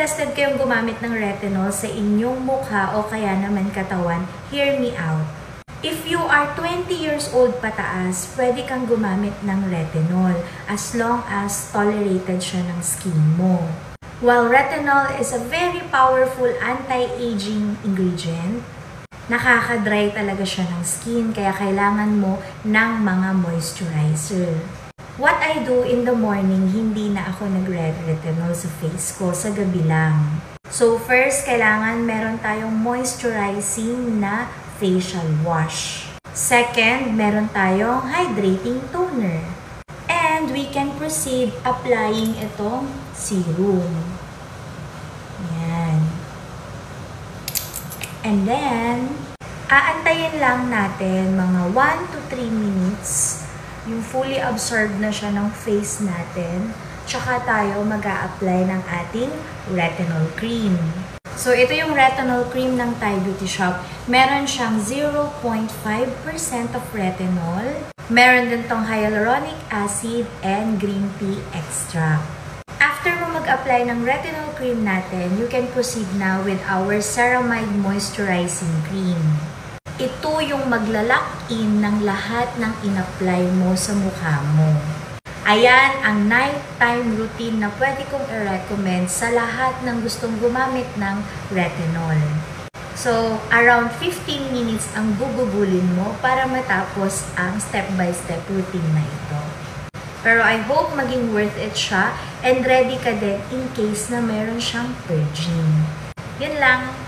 interested kayong gumamit ng retinol sa inyong mukha o kaya naman katawan, hear me out. If you are 20 years old pataas, pwede kang gumamit ng retinol as long as tolerated siya ng skin mo. While retinol is a very powerful anti-aging ingredient, nakaka-dry talaga siya ng skin kaya kailangan mo ng mga moisturizer. What I do in the morning, hindi na ako nagre-retinol sa face ko, sa gabi lang. So first, kailangan meron tayong moisturizing na facial wash. Second, meron tayong hydrating toner. And we can proceed applying itong serum. Yan. And then, aantayin lang natin mga 1 to 3 minutes yung fully absorbed na siya ng face natin, tsaka tayo mag-a-apply ng ating retinol cream. So, ito yung retinol cream ng Thai Beauty Shop. Meron siyang 0.5% of retinol. Meron din tong hyaluronic acid and green tea extract. After mo mag-apply ng retinol cream natin, you can proceed now with our ceramide moisturizing cream. Ito yung magla-lock-in ng lahat ng in-apply mo sa mukha mo. Ayan ang nighttime routine na pwede kong i-recommend sa lahat ng gustong gumamit ng retinol. So, around 15 minutes ang gugugulin mo para matapos ang step-by-step routine na ito. Pero I hope maging worth it siya and ready ka din in case na meron siyang purging. Yun lang.